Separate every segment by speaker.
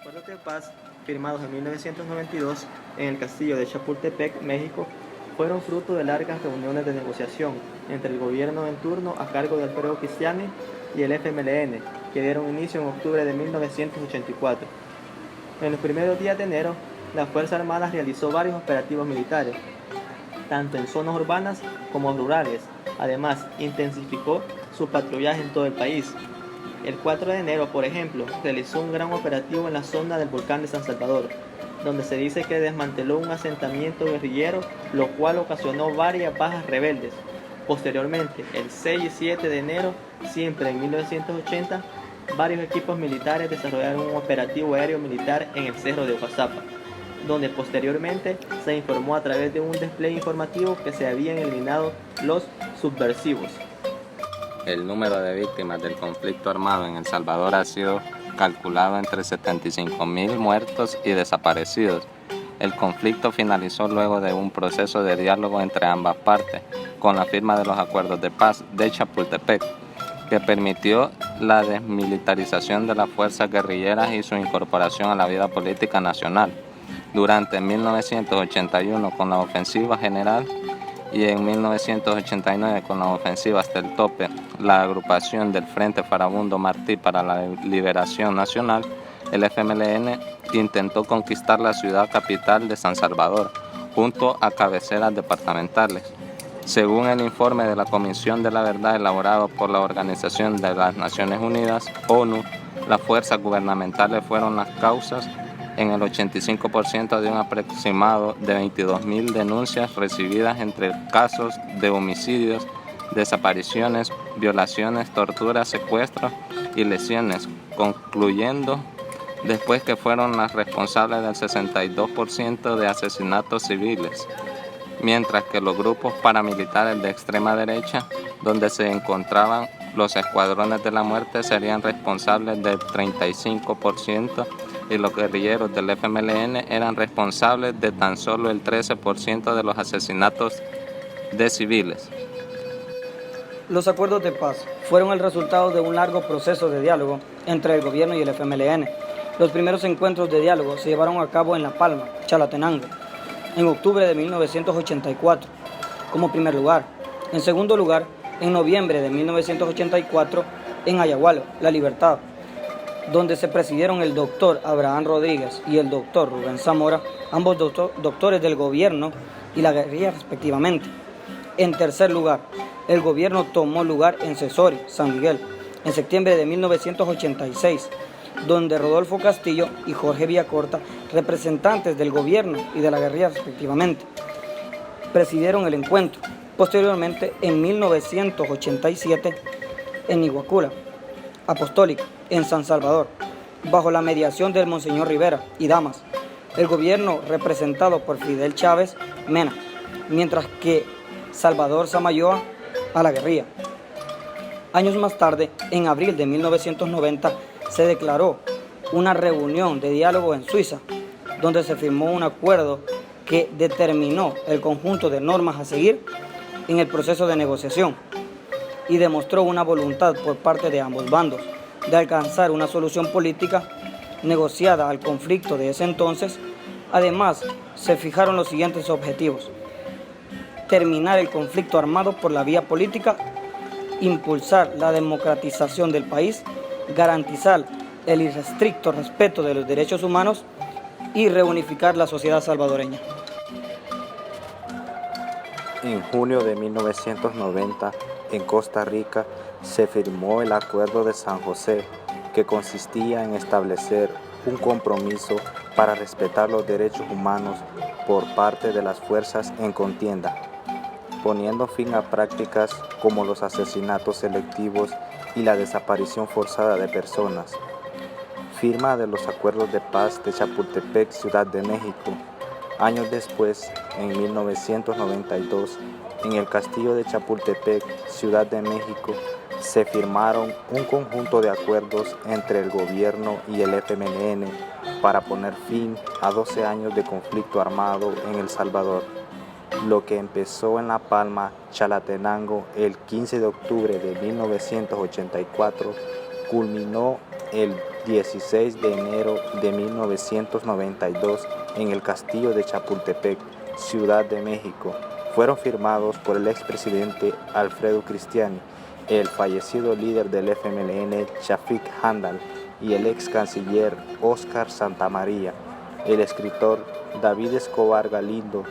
Speaker 1: acuerdos de paz firmados en 1992 en el castillo de Chapultepec, México, fueron fruto de largas reuniones de negociación entre el gobierno en turno a cargo de Alfredo Cristiani y el FMLN, que dieron inicio en octubre de 1984. En los primeros días de enero, la Fuerza Armada realizó varios operativos militares, tanto en zonas urbanas como rurales. Además, intensificó su patrullaje en todo el país. El 4 de enero, por ejemplo, realizó un gran operativo en la zona del volcán de San Salvador, donde se dice que desmanteló un asentamiento guerrillero, lo cual ocasionó varias bajas rebeldes. Posteriormente, el 6 y 7 de enero, siempre en 1980, varios equipos militares desarrollaron un operativo aéreo militar en el Cerro de Oaxaca, donde posteriormente se informó a través de un despliegue informativo que se habían eliminado los subversivos.
Speaker 2: El número de víctimas del conflicto armado en El Salvador ha sido calculado entre 75.000 muertos y desaparecidos. El conflicto finalizó luego de un proceso de diálogo entre ambas partes, con la firma de los acuerdos de paz de Chapultepec, que permitió la desmilitarización de las fuerzas guerrilleras y su incorporación a la vida política nacional. Durante 1981 con la ofensiva general y en 1989 con la ofensiva hasta el tope, la agrupación del Frente Farabundo Martí para la Liberación Nacional, el FMLN, intentó conquistar la ciudad capital de San Salvador, junto a cabeceras departamentales. Según el informe de la Comisión de la Verdad elaborado por la Organización de las Naciones Unidas, ONU, las fuerzas gubernamentales fueron las causas en el 85% de un aproximado de 22.000 denuncias recibidas entre casos de homicidios, desapariciones, violaciones, torturas, secuestros y lesiones, concluyendo después que fueron las responsables del 62% de asesinatos civiles, mientras que los grupos paramilitares de extrema derecha, donde se encontraban los escuadrones de la muerte, serían responsables del 35%, y los guerrilleros del FMLN eran responsables de tan solo el 13% de los asesinatos de civiles.
Speaker 3: Los acuerdos de paz fueron el resultado de un largo proceso de diálogo entre el gobierno y el FMLN. Los primeros encuentros de diálogo se llevaron a cabo en La Palma, Chalatenango, en octubre de 1984, como primer lugar. En segundo lugar, en noviembre de 1984, en Ayahualo, La Libertad, donde se presidieron el doctor Abraham Rodríguez y el doctor Rubén Zamora, ambos doctores del gobierno y la guerrilla respectivamente. En tercer lugar, el gobierno tomó lugar en Cesori, San Miguel, en septiembre de 1986, donde Rodolfo Castillo y Jorge Villacorta, representantes del gobierno y de la guerrilla respectivamente, presidieron el encuentro. Posteriormente, en 1987, en Iguacula Apostólica, en San Salvador, bajo la mediación del Monseñor Rivera y Damas, el gobierno representado por Fidel Chávez Mena, mientras que Salvador Samayoa a la guerrilla. Años más tarde, en abril de 1990, se declaró una reunión de diálogo en Suiza, donde se firmó un acuerdo que determinó el conjunto de normas a seguir en el proceso de negociación y demostró una voluntad por parte de ambos bandos de alcanzar una solución política negociada al conflicto de ese entonces. Además, se fijaron los siguientes objetivos: terminar el conflicto armado por la vía política, impulsar la democratización del país, garantizar el irrestricto respeto de los derechos humanos y reunificar la sociedad salvadoreña.
Speaker 4: En junio de 1990, en Costa Rica, se firmó el Acuerdo de San José, que consistía en establecer un compromiso para respetar los derechos humanos por parte de las fuerzas en contienda, poniendo fin a prácticas como los asesinatos selectivos y la desaparición forzada de personas. Firma de los Acuerdos de Paz de Chapultepec, Ciudad de México. Años después, en 1992, en el Castillo de Chapultepec, Ciudad de México, se firmaron un conjunto de acuerdos entre el gobierno y el FMLN para poner fin a 12 años de conflicto armado en El Salvador. Lo que empezó en La Palma, Chalatenango, el 15 de octubre de 1984, culminó el 16 de enero de 1992 en el Castillo de Chapultepec, Ciudad de México, fueron firmados por el expresidente Alfredo Cristiani, el fallecido líder del FMLN Shafiq Handal y el ex canciller Óscar Santamaría, el escritor David Escobar Galindo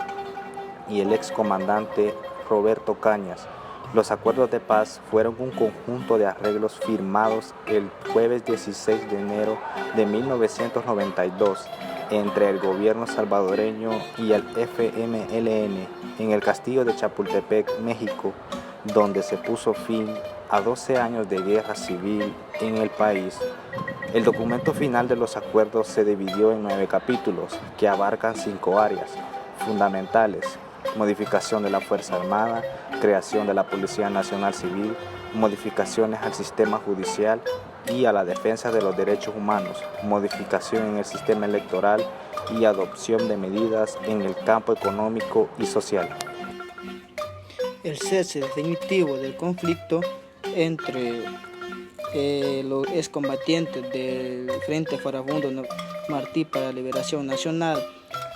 Speaker 4: y el ex comandante Roberto Cañas. Los acuerdos de paz fueron un conjunto de arreglos firmados el jueves 16 de enero de 1992 entre el gobierno salvadoreño y el FMLN en el Castillo de Chapultepec, México, donde se puso fin a 12 años de guerra civil en el país. El documento final de los acuerdos se dividió en 9 capítulos que abarcan 5 áreas fundamentales: modificación de la Fuerza Armada, creación de la Policía Nacional Civil, modificaciones al sistema judicial y a la defensa de los derechos humanos, modificación en el sistema electoral y adopción de medidas en el campo económico y social.
Speaker 5: El cese definitivo del conflicto entre los excombatientes del Frente Farabundo Martí para la Liberación Nacional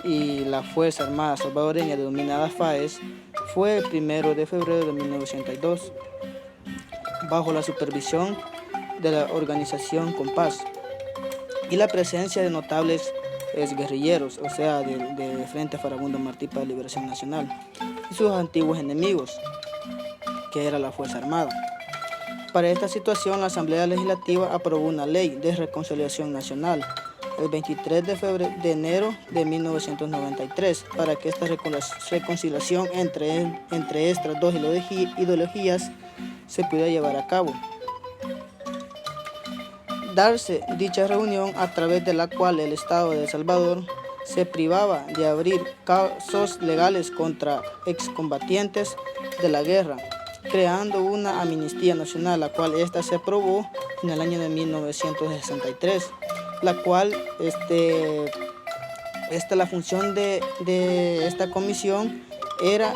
Speaker 5: y la Fuerza Armada Salvadoreña denominada FAES fue el 1 de febrero de 1992, bajo la supervisión de la organización Compás y la presencia de notables exguerrilleros, o sea, del Frente Farabundo Martí para la Liberación Nacional, y sus antiguos enemigos, que era la Fuerza Armada. Para esta situación, la Asamblea Legislativa aprobó una ley de reconciliación nacional el 23 de enero de 1993 para que esta reconciliación entre estas dos ideologías se pudiera llevar a cabo. Darse dicha reunión a través de la cual el Estado de El Salvador se privaba de abrir casos legales contra excombatientes de la guerra, creando una amnistía nacional, la cual esta se aprobó en el año de 1963, la cual la función de esta comisión era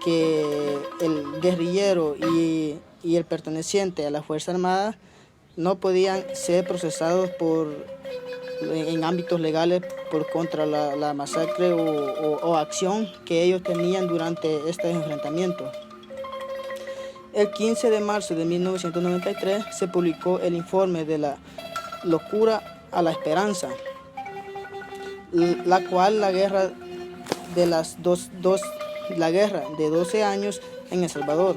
Speaker 5: que el guerrillero y el perteneciente a la Fuerza Armada no podían ser procesados en ámbitos legales por contra la masacre o acción que ellos tenían durante este enfrentamiento. El 15 de marzo de 1993 se publicó el informe de la locura a la esperanza, la cual la guerra de 12 años en El Salvador,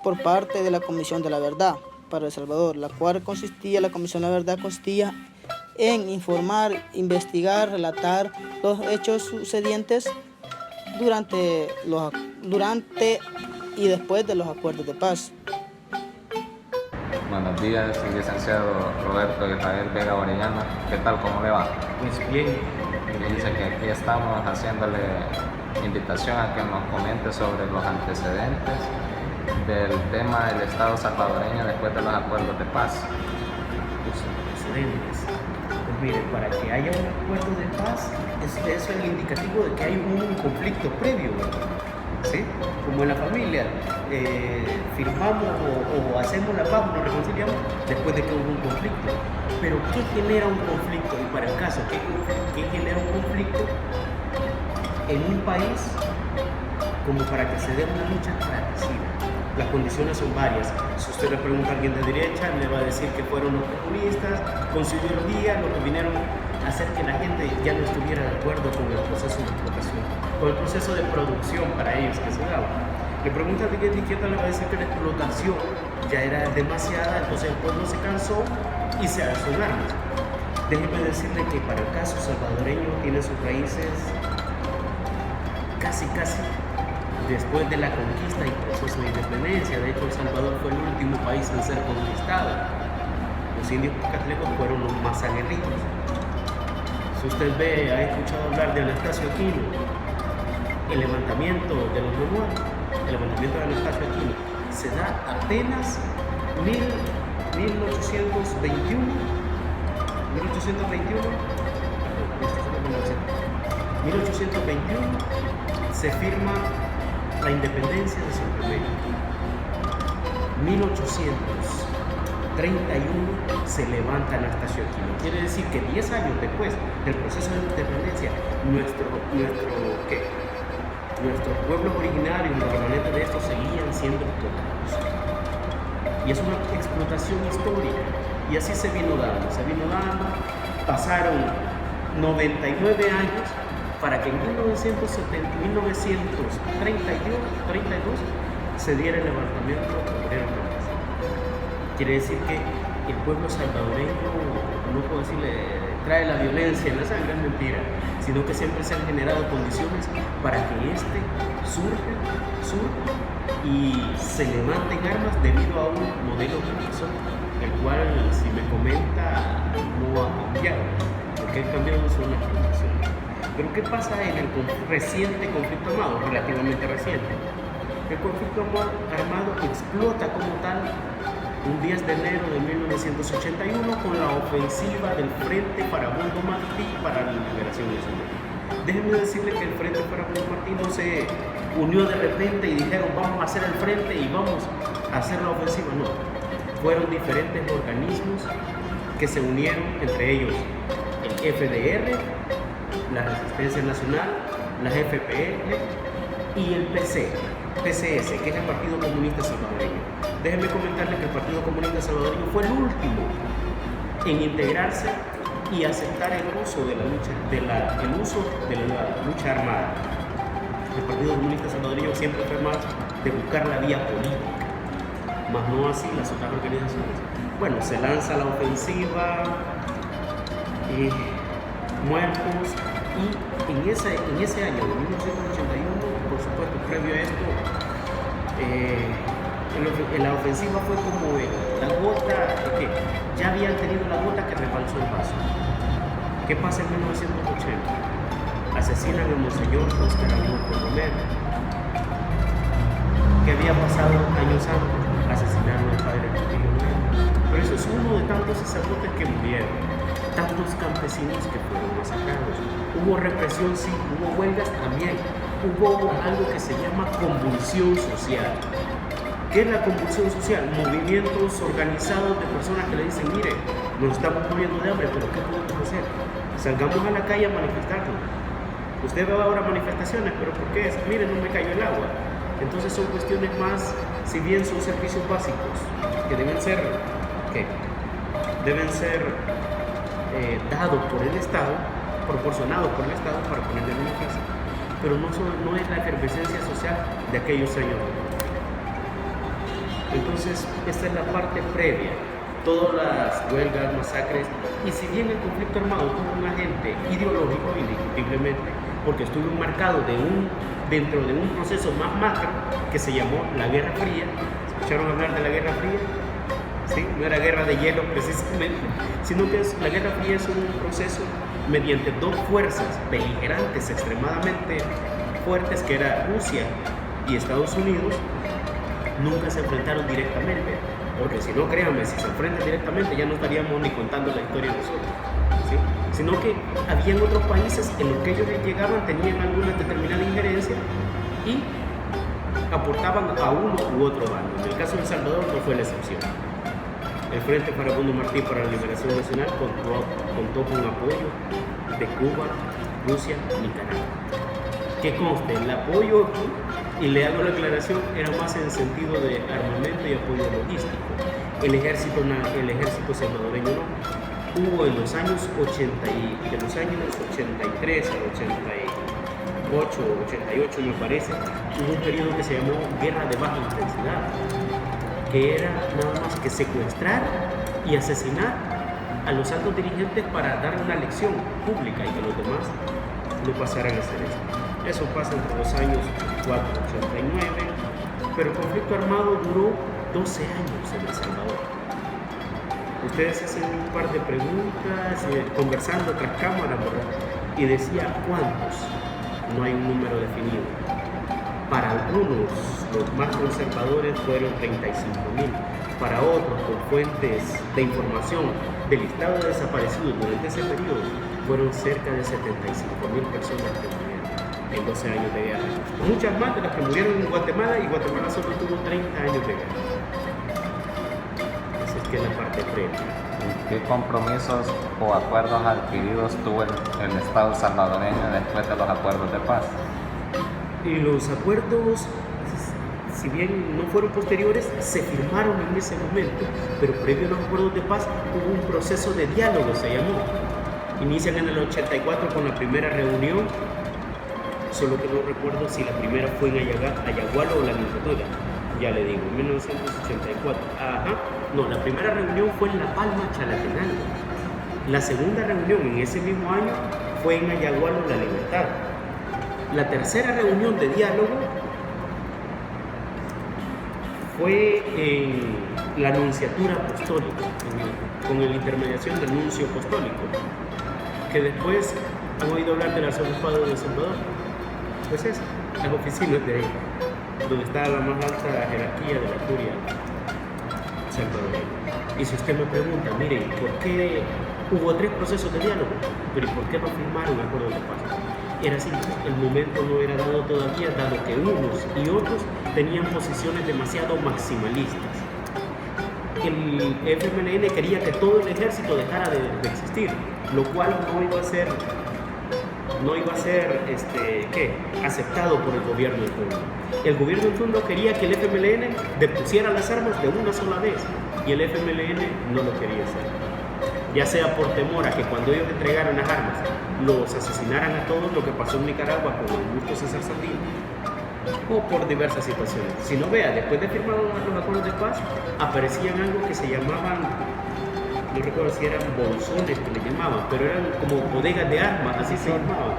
Speaker 5: por parte de la Comisión de la Verdad para El Salvador, la Comisión de la Verdad consistía en informar, investigar, relatar los hechos sucedientes durante y después de los acuerdos de paz.
Speaker 2: Buenos días, el licenciado Roberto Israel Vega Orellana. ¿Qué tal? ¿Cómo le va?
Speaker 6: Pues bien.
Speaker 2: Dice que aquí estamos haciéndole invitación a que nos comente sobre los antecedentes del tema del Estado salvadoreño después de los acuerdos de paz.
Speaker 6: Los antecedentes. Pues mire, para que haya un acuerdo de paz, eso es el indicativo de que hay un conflicto previo, ¿verdad? ¿Sí? Como en la familia, firmamos o hacemos la paz, nos reconciliamos después de que hubo un conflicto. Pero ¿qué genera un conflicto? Y para el caso, ¿qué genera un conflicto en un país como para que se dé una lucha fratricida? Las condiciones son varias. Si usted le pregunta a alguien de derecha, le va a decir que fueron los comunistas con su ideología los que vinieron a hacer que la gente ya no estuviera de acuerdo con el proceso de explotación, con el proceso de producción para ellos que se daba. Le pregunta a alguien de izquierda, le va a decir que la explotación ya era demasiada, entonces el pueblo se cansó y se alzó en armas. Déjeme decirle que para el caso salvadoreño tiene sus raíces casi después de la conquista y proceso de independencia. De hecho, El Salvador fue el último país en ser conquistado. Los indios católicos fueron los más aguerridos. Si usted ha escuchado hablar de Anastasio Aquino, el levantamiento de los Lemuel, el levantamiento de Anastasio Aquino, se da apenas 1821 se firma la independencia de Centroamérica. 1830 31 se levantan hasta Xochimilco. Quiere decir que 10 años después del proceso de independencia, nuestros pueblos originarios, los remanentes de estos, seguían siendo explotados. Y es una explotación histórica. Y así se vino dando. Pasaron 99 años para que en 1932 se diera el levantamiento obrero campesino. Quiere decir que el pueblo salvadoreño, no puedo decirle, trae la violencia en la sangre, es mentira, sino que siempre se han generado condiciones para que surja y se levante en armas debido a un modelo que hizo, el cual, si me comenta, no ha cambiado. Lo que ha cambiado son las condiciones. Pero ¿qué pasa en el reciente conflicto armado, relativamente reciente? El conflicto armado explota como tal un 10 de enero de 1981 con la ofensiva del Frente Farabundo Martí para la Liberación Nacional. Déjenme decirle que el Frente Farabundo Martí no se unió de repente y dijeron vamos a hacer el frente y vamos a hacer la ofensiva. No, fueron diferentes organismos que se unieron, entre ellos el FDR, la Resistencia Nacional, la FPL y el PCS, que es el Partido Comunista Salvadoreño. Déjenme comentarles que el Partido Comunista Salvadoreño fue el último en integrarse y aceptar el uso de la lucha armada. El Partido Comunista Salvadoreño siempre fue más de buscar la vía política, más no así las otras organizaciones. Bueno, se lanza la ofensiva, muertos, y en ese año de 1981, por supuesto, previo a esto, la ofensiva fue como la gota que ya habían tenido la gota que rebalsó el vaso. ¿Qué pasa en 1980? Asesinan al Monseñor Oscar Augusto Romero. ¿Qué había pasado años antes? Asesinaron al padre Trujillo Romero. Pero eso es uno de tantos sacerdotes que murieron, tantos campesinos que fueron masacrados. Hubo represión, sí, hubo huelgas también. Hubo algo que se llama convulsión social. ¿Qué es la convulsión social? Movimientos organizados de personas que le dicen, mire, nos estamos muriendo de hambre, pero ¿qué podemos hacer? Salgamos a la calle a manifestarnos. Usted ve ahora manifestaciones, pero ¿por qué? Mire, no me cayó el agua. Entonces son cuestiones más, si bien son servicios básicos, que deben ser dados por el Estado, proporcionados por el Estado para ponerle en una casa, pero no es la efervescencia social de aquellos años. Entonces, esta es la parte previa, todas las huelgas, masacres, y si bien el conflicto armado tuvo un agente ideológico, indiscutiblemente, porque estuvo enmarcado dentro de un proceso más macro que se llamó la Guerra Fría. ¿Escucharon hablar de la Guerra Fría? ¿Sí? No era guerra de hielo precisamente, sino que la Guerra Fría es un proceso mediante dos fuerzas beligerantes extremadamente fuertes, que era Rusia y Estados Unidos. Nunca se enfrentaron directamente, porque si no, créanme, si se enfrentan directamente ya no estaríamos ni contando la historia nosotros, ¿sí? Sino que habían otros países en los que ellos llegaban, tenían alguna determinada injerencia y aportaban a uno u otro bando. En el caso de El Salvador no fue la excepción. El Frente Farabundo Martí para la Liberación Nacional contó con apoyo de Cuba, Rusia, Nicaragua. Que conste, el apoyo, y le hago la aclaración, era más en el sentido de armamento y apoyo logístico. El ejército salvadoreño no. Hubo en los años 83 al 88 me parece, hubo un periodo que se llamó Guerra de Baja Intensidad, que era nada más que secuestrar y asesinar a los altos dirigentes para dar una lección pública y que los demás no pasaran a hacer eso. Eso pasa entre los años 4 y 89, pero el conflicto armado duró 12 años en El Salvador. Ustedes hacen un par de preguntas, conversando tras cámara, ¿verdad? Y decía, ¿cuántos? No hay un número definido. Para algunos, los más conservadores fueron 35,000. Para otros, con fuentes de información del listado de desaparecidos durante ese periodo, fueron cerca de 75,000 personas que murieron en 12 años de guerra. Muchas más de las que murieron en Guatemala, y Guatemala solo tuvo 30 años de guerra. Esa es que es la parte de premio.
Speaker 2: ¿Qué compromisos o acuerdos adquiridos tuvo el Estado salvadoreño después de los acuerdos de paz?
Speaker 6: Y los acuerdos, si bien no fueron posteriores, se firmaron en ese momento, pero previo a los acuerdos de paz hubo un proceso de diálogo, se llamó. Inician en el 84 con la primera reunión, solo que no recuerdo si la primera fue en Ayagualo o la Minatula, ya le digo, en 1984. Ajá, no, la primera reunión fue en La Palma, Chalatenango. La segunda reunión en ese mismo año fue en Ayagualo, La Libertad. La tercera reunión de diálogo fue en la Nunciatura Apostólica, con la intermediación del Nuncio Apostólico, que después han oído hablar del Arzobispado de El Salvador. Pues es, las oficinas de ahí, donde está la más alta jerarquía de la curia salvadoreña. Y si usted me pregunta, mire, ¿por qué hubo 3 procesos de diálogo? Pero ¿y por qué no firmaron acuerdos de paz? Era simple, el momento no era dado todavía, dado que unos y otros tenían posiciones demasiado maximalistas. El FMLN quería que todo el ejército dejara de existir, lo cual no iba a ser aceptado por el gobierno de turno. El gobierno de turno quería que el FMLN depusiera las armas de una sola vez, y el FMLN no lo quería hacer, ya sea por temor a que cuando ellos entregaran las armas los asesinaran a todos, lo que pasó en Nicaragua con Augusto César Sandino, o por diversas situaciones. Si no vea, después de firmar los acuerdos de paz, aparecían algo que se llamaban, no recuerdo si eran bolsones que le llamaban, pero eran como bodegas de armas, así se llamaban.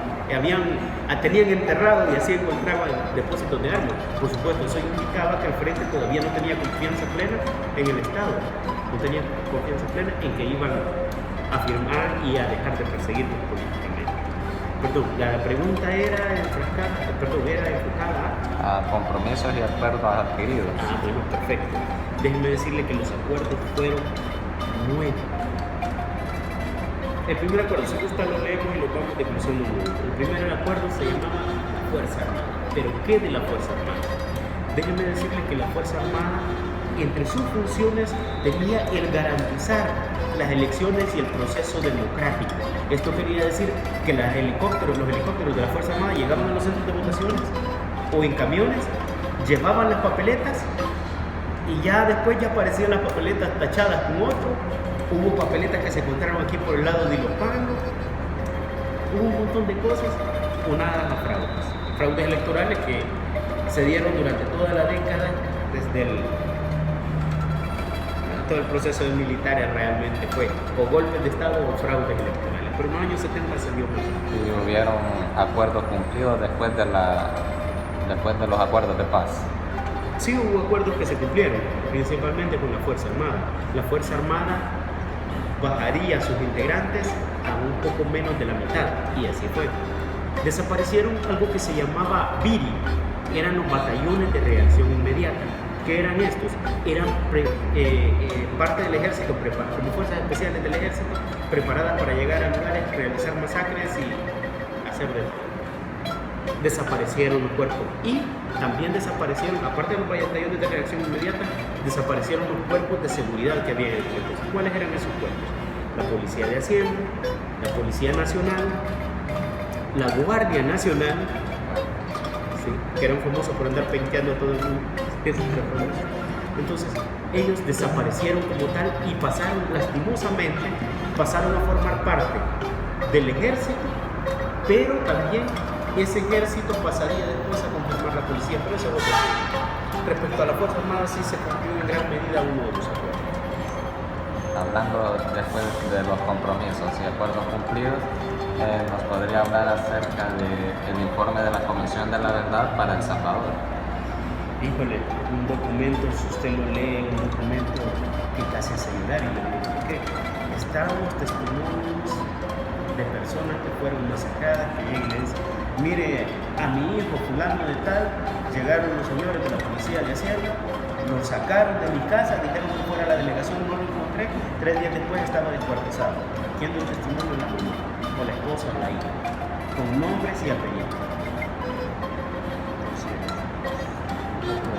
Speaker 6: Tenían enterrado y así encontraban depósitos de armas. Por supuesto, eso indicaba que el frente todavía no tenía confianza plena en el Estado, no tenía confianza plena en que iban a firmar y a dejar de perseguirlos políticamente. Perdón, la pregunta era enfocada
Speaker 2: A compromisos y acuerdos adquiridos.
Speaker 6: bueno, perfecto. Déjenme decirle que los acuerdos fueron 9. El primer acuerdo, si gusta lo leemos y lo vamos desglosando. El primer acuerdo se llamaba Fuerza Armada. ¿Pero qué de la Fuerza Armada? Déjenme decirle que la Fuerza Armada, entre sus funciones, tenía el garantizar las elecciones y el proceso democrático. Esto quería decir que los helicópteros de la Fuerza Armada llegaban a los centros de votaciones o en camiones, llevaban las papeletas y ya después ya aparecían las papeletas tachadas con otro. Hubo papeletas que se encontraron aquí por el lado de Ilopango. Hubo un montón de cosas unadas a fraudes electorales que se dieron durante toda la década, desde todo el proceso de militares realmente fue o golpes de Estado o fraudes electorales. Pero en los años 70 se vio mucho.
Speaker 2: Y hubieron acuerdos cumplidos después de los acuerdos de paz.
Speaker 6: Sí hubo acuerdos que se cumplieron, principalmente con la Fuerza Armada. La Fuerza Armada bajaría a sus integrantes a un poco menos de la mitad, y así fue. Desaparecieron algo que se llamaba BIRI, eran los batallones de reacción inmediata. ¿Qué eran estos? Eran parte del ejército, como fuerzas especiales del ejército, preparadas para llegar a lugares, realizar masacres y hacer de todo. Desaparecieron los cuerpos y también desaparecieron, aparte de los batallones de reacción inmediata, desaparecieron los cuerpos de seguridad que había en el cuerpo. ¿Cuáles eran esos cuerpos? La Policía de Hacienda, la Policía Nacional, la Guardia Nacional, ¿sí?, que eran famosos por andar penteando a todo el mundo. Entonces, ellos desaparecieron como tal y pasaron, lastimosamente, a formar parte del ejército, pero también ese ejército pasaría después a conformar la policía. Pero eso es otro. Respecto a la Fuerza Armada, sí se cumplió en gran medida uno de los acuerdos.
Speaker 2: Hablando después de los compromisos y acuerdos cumplidos, nos podría hablar acerca del informe de la Comisión de la Verdad para El Salvador.
Speaker 6: Híjole, un documento, si usted lo lee, un documento que casi hace llorar, y le digo por qué. Están los testimonios de personas que fueron masacradas, que llegan y le dicen: mire, a mi hijo fulano de tal, llegaron los señores de la Policía de Hacienda, lo sacaron de mi casa, dijeron que fuera a la delegación, no lo encontré, 3 días después estaba descuartizado. ¿Quién dio testimonio? La mamá o la esposa o la hija, con nombres y apellidos.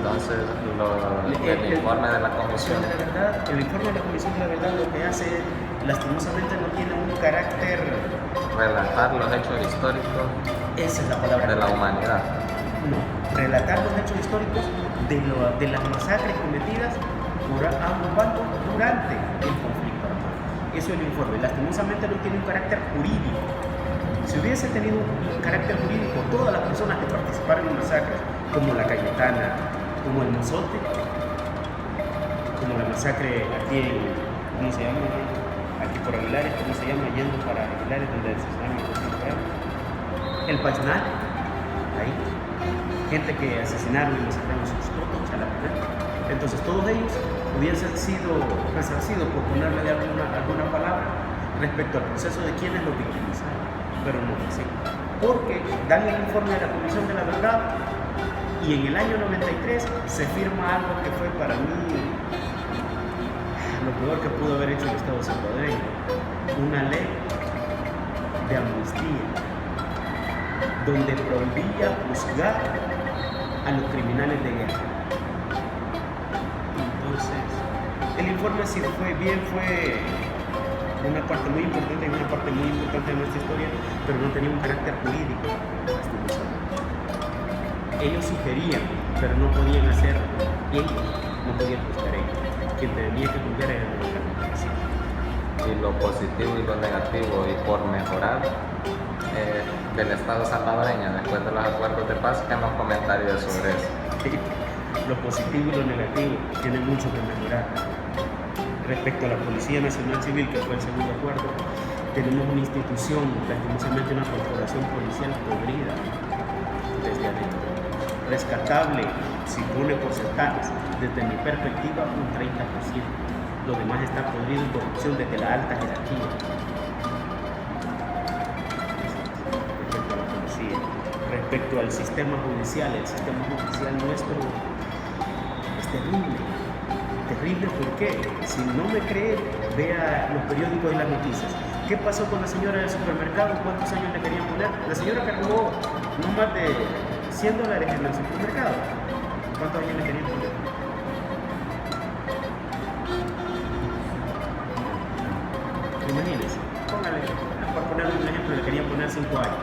Speaker 2: Entonces, el informe de la comisión.
Speaker 6: El informe de la Comisión de la Verdad lo que hace, lastimosamente, no tiene un carácter.
Speaker 2: Relatar los hechos históricos.
Speaker 6: Esa es la palabra.
Speaker 2: De la humanidad.
Speaker 6: No, relatar los hechos históricos de las masacres cometidas por ambos bandos durante el conflicto armado. Eso es el informe. Lastimosamente no tiene un carácter jurídico. Si hubiese tenido un carácter jurídico, todas las personas que participaron en masacres, como la Cayetana, como el Mozote, como la masacre aquí en, ¿cómo se llama? Aquí por Aguilares, ¿cómo se llama? Yendo para Aguilares, donde se llama el Pachonal, ahí, gente que asesinaron y masacraron sus totos, entonces todos ellos hubiesen sido resarcidos, por ponerle de alguna palabra, respecto al proceso de quienes lo victimizaron, pero no es así, porque dan el informe de la Comisión de la Verdad y en el año 93 se firma algo que fue para mí lo peor que pudo haber hecho el Estado salvadoreño, una ley de amnistía donde prohibía juzgar a los criminales de guerra. Entonces, el informe sí fue una parte muy importante de nuestra historia, pero no tenía un carácter jurídico, lastimosamente. Ellos sugerían, pero no podían hacer ellos, no podían juzgar ellos. Quien tenía que juzgar era el gobierno.
Speaker 2: Y lo positivo y lo negativo, y por mejorar del Estado salvadoreño después de los acuerdos de paz, ¿qué nos comentarios sobre eso?
Speaker 6: Lo positivo y lo negativo tiene mucho que mejorar. Respecto a la Policía Nacional Civil, que fue el segundo acuerdo, tenemos una institución, lastimosamente una corporación policial podrida desde adentro. Rescatable, si pone porcentajes, desde mi perspectiva, un 30%. Lo demás está podrido en corrupción desde la alta jerarquía. Respecto a la policía. Respecto al sistema judicial, el sistema judicial nuestro es terrible. Terrible, ¿por qué? Si no me cree, vea los periódicos y las noticias. ¿Qué pasó con la señora del supermercado? ¿Cuántos años le querían poner? La señora que robó no más de $100 en el supermercado. ¿Cuántos años le querían poner? Imagínense, póngale, por poner un ejemplo, le querían poner 5 años.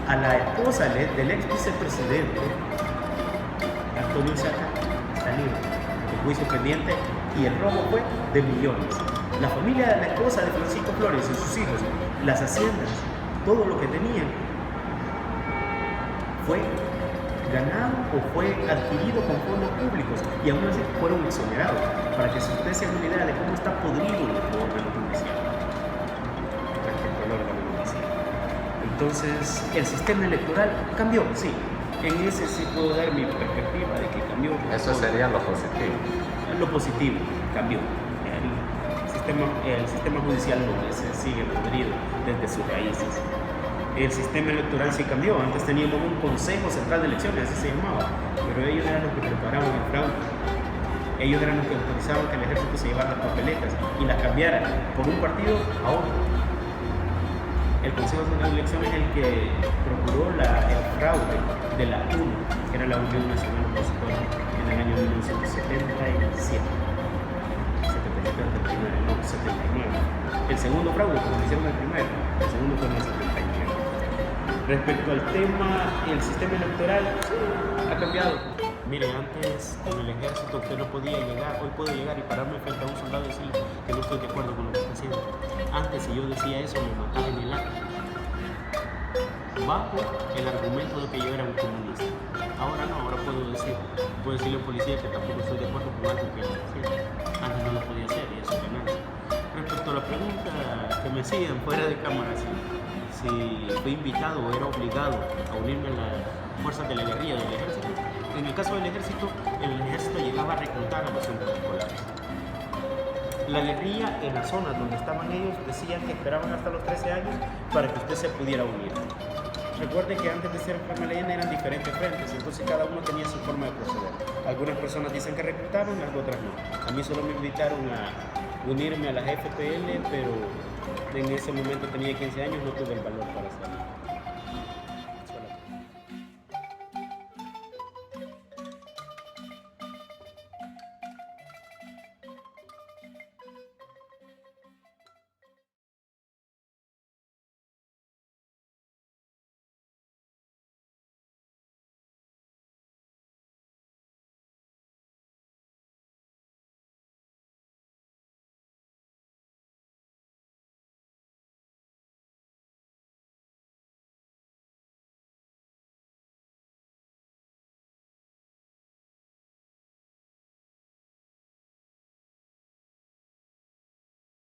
Speaker 6: A la esposa del ex vicepresidente, Antonio Saca, está libre, el juicio pendiente, y el robo fue de millones. La familia de la esposa de Francisco Flores y sus hijos, las haciendas, todo lo que tenían, fue ganado o fue adquirido con fondos públicos y aún así fueron exonerados, para que ustedes se hagan una idea de cómo está podrido nuestro órgano judicial respecto al órgano judicial. Entonces, el sistema electoral cambió, sí. En ese sí puedo dar mi perspectiva de que cambió.
Speaker 2: Eso sería lo positivo.
Speaker 6: Lo positivo, cambió. El sistema judicial no, ese sigue podrido desde sus raíces. El sistema electoral sí cambió. Antes teníamos un Consejo Central de Elecciones, así se llamaba, pero ellos eran los que preparaban el fraude. Ellos eran los que autorizaban que el ejército se llevara las papeletas y las cambiara por un partido a otro. El Consejo Central de Elecciones es el que procuró el fraude de la UNO, que era la Unión Nacional Opositora, en el año 1977. 79. El segundo fraude, como hicieron el primero, el segundo fue en el 79. Respecto al tema, el sistema electoral ha cambiado. Mire, antes con el ejército usted no podía llegar, hoy puedo llegar y pararme frente a un soldado y decirle que no estoy de acuerdo con lo que está haciendo. Antes, si yo decía eso, me mataban en el acto, bajo el argumento de que yo era un comunista. Ahora no, ahora puedo decirle al policía que tampoco estoy de acuerdo con algo que él decía. Antes no lo podía hacer y eso es ganancia. Respecto a la pregunta que me hacían fuera de cámara, si fui invitado o era obligado a unirme a las fuerzas de la guerrilla del ejército, en el caso del ejército, el ejército llegaba a reclutar a los centros escolares. La guerrilla en las zonas donde estaban ellos decían que esperaban hasta los 13 años para que usted se pudiera unir. Recuerde que antes de ser FMLN eran diferentes frentes, entonces cada uno tenía su forma de proceder. Algunas personas dicen que reclutaban, otras no. A mí solo me invitaron a unirme a las FPL, pero en ese momento tenía 15 años, no tuve el valor para hacerlo.